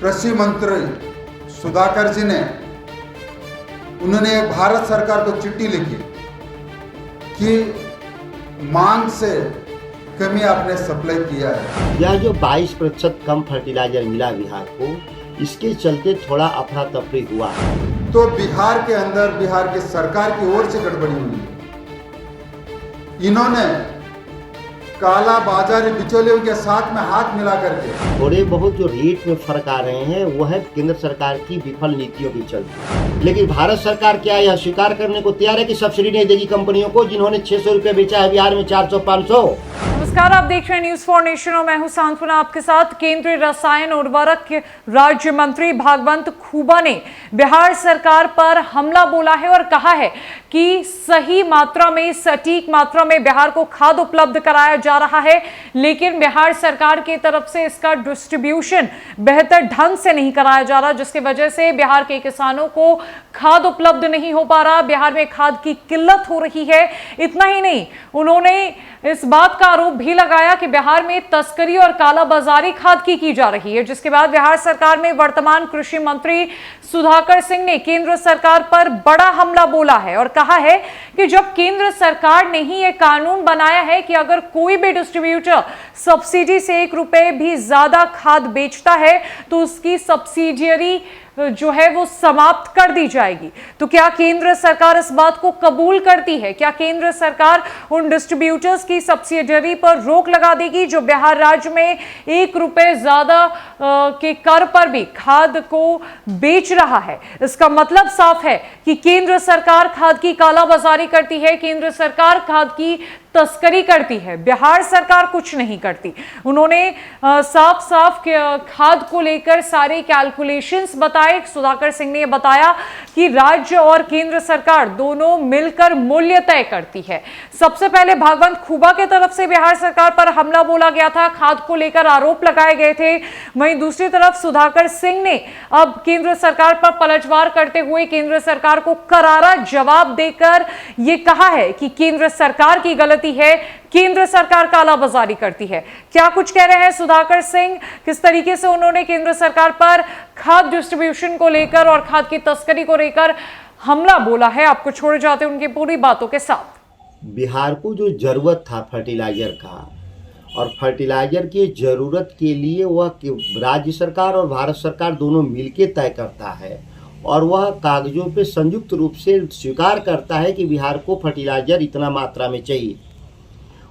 कृषि मंत्री सुधाकर जी ने उन्होंने भारत सरकार को चिट्ठी लिखी कि मांग से कमी आपने सप्लाई किया है। यह जो 22% कम फर्टिलाइजर मिला बिहार को, इसके चलते थोड़ा अफरा तफरी हुआ है। तो बिहार के अंदर बिहार की सरकार की ओर से गड़बड़ी हुई है। इन्होंने काला बाजारी बिचौलियों के साथ में हाथ मिला करके थोड़े बहुत जो रेट में फर्क आ रहे हैं वह है केंद्र सरकार की विफल नीतियों के चलते। लेकिन भारत सरकार क्या यह स्वीकार करने को तैयार है कि सब्सिडी नहीं देगी कंपनियों को जिन्होंने 600 रुपये बेचा है बिहार में 400-500। नमस्कार, आप देख रहे हैं न्यूज फॉर नेशन और मैं हूं सांत्वना आपके साथ। केंद्रीय रसायन उर्वरक राज्य मंत्री भागवंत खुबा ने बिहार सरकार पर हमला बोला है और कहा है कि सही मात्रा में, सटीक मात्रा में बिहार को खाद उपलब्ध कराया जा रहा है, लेकिन बिहार सरकार की तरफ से इसका डिस्ट्रीब्यूशन बेहतर ढंग से नहीं कराया जा रहा, जिसकी वजह से बिहार के किसानों को खाद उपलब्ध नहीं हो पा रहा। बिहार में खाद की किल्लत हो रही है। इतना ही नहीं, उन्होंने इस बात का आरोप भी लगाया कि बिहार में तस्करी और कालाबाजारी खाद की जा रही है, जिसके बाद बिहार सरकार में वर्तमान कृषि मंत्री सुधाकर सिंह ने केंद्र सरकार पर बड़ा हमला बोला है और कहा है कि जब केंद्र सरकार ने ही यह कानून बनाया है कि अगर कोई भी डिस्ट्रीब्यूटर सब्सिडी से 1 रुपए भी ज्यादा खाद बेचता है तो उसकी सब्सिडियरी जो है वो समाप्त कर दी जाएगी। तो क्या केंद्र सरकार इस बात को कबूल करती है? क्या केंद्र सरकार उन डिस्ट्रीब्यूटर्स की सब्सिडियरी पर रोक लगा देगी जो बिहार राज्य में 1 रुपए ज्यादा के कर पर भी खाद को बेच रहा है? इसका मतलब साफ है कि केंद्र सरकार खाद की कालाबाजारी करती है, केंद्र सरकार खाद की तस्करी करती है, बिहार सरकार कुछ नहीं करती। उन्होंने साफ साफ खाद को लेकर सारे कैलकुलेशंस बताए। सुधाकर सिंह ने बताया कि राज्य और केंद्र सरकार दोनों मिलकर मूल्य तय करती है। सबसे पहले भागवंत खुबा के तरफ से बिहार सरकार पर हमला बोला गया था, खाद को लेकर आरोप लगाए गए थे। वहीं दूसरी तरफ सुधाकर सिंह ने अब केंद्र सरकार पर पलटवार करते हुए केंद्र सरकार को करारा जवाब देकर यह कहा है कि केंद्र सरकार की गलती है, केंद्र सरकार कालाबाजारी करती है। क्या कुछ कह रहे हैं सुधाकर सिंह? किस तरीके से उन्होंने केंद्र सरकार पर खाद डिस्ट्रीब्यूशन को लेकर और खाद की तस्करी को लेकर हमला बोला है? आपको छोड़ जाते हैं उनकी पूरी बातों के साथ। बिहार को जो जरूरत था फर्टिलाइजर का, और फर्टिलाइजर की जरूरत के लिए वह राज्य सरकार और भारत सरकार दोनों मिलकर तय करता है और वह कागजों पे संयुक्त रूप से स्वीकार करता है कि बिहार को फर्टिलाइजर इतना मात्रा में चाहिए।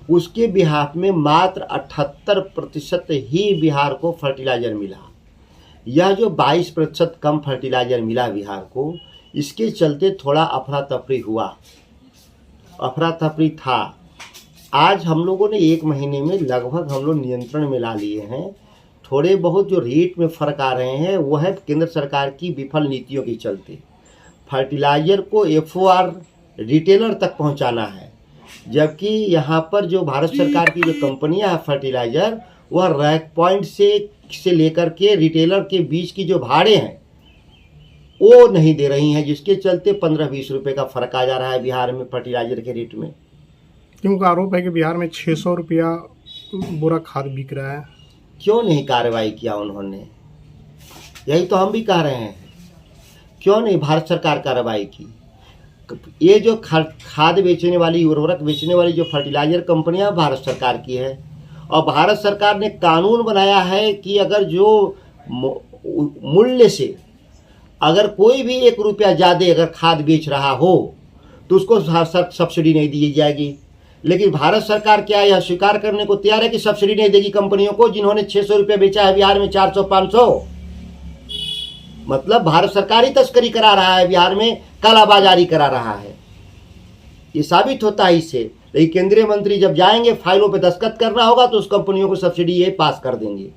उसके बिहाफ में मात्र 78% ही बिहार को फर्टिलाइजर मिला। यह जो 22% कम फर्टिलाइजर मिला बिहार को, इसके चलते थोड़ा अफरा तफरी हुआ, अफरा तफरी था। आज हम लोगों ने 1 महीने में लगभग हम लोग नियंत्रण में ला लिए हैं। थोड़े बहुत जो रेट में फ़र्क आ रहे हैं वह है केंद्र सरकार की विफल नीतियों के चलते। फर्टिलाइज़र को FOR रिटेलर तक पहुंचाना है, जबकि यहाँ पर जो भारत सरकार की जो कंपनियां हैं फर्टिलाइज़र, वह रैक पॉइंट से लेकर के रिटेलर के बीच की जो भाड़े हैं वो नहीं दे रही हैं, जिसके चलते 15-20 रुपये का फ़र्क आ जा रहा है बिहार में फर्टिलाइज़र के रेट में। क्योंकि आरोप है कि बिहार में 600 रुपया बोरा खाद बिक रहा है। क्यों नहीं कार्रवाई किया उन्होंने? यही तो हम भी कह रहे हैं, क्यों नहीं भारत सरकार कार्रवाई की? ये जो खाद बेचने वाली, उर्वरक बेचने वाली जो फर्टिलाइजर कंपनियां भारत सरकार की है और भारत सरकार ने कानून बनाया है कि अगर जो मूल्य से अगर कोई भी 1 रुपया ज़्यादा अगर खाद बेच रहा हो तो उसको सब्सिडी नहीं दी जाएगी। लेकिन भारत सरकार क्या यह स्वीकार करने को तैयार है कि सब्सिडी नहीं देगी कंपनियों को जिन्होंने 600 रुपये बेचा है बिहार में 400-500। मतलब भारत सरकार ही तस्करी करा रहा है, बिहार में कालाबाजारी करा रहा है। ये साबित होता है इससे। लेकिन केंद्रीय मंत्री जब जाएंगे, फाइलों पे दस्तखत करना होगा तो उस कंपनियों को सब्सिडी ये पास कर देंगे।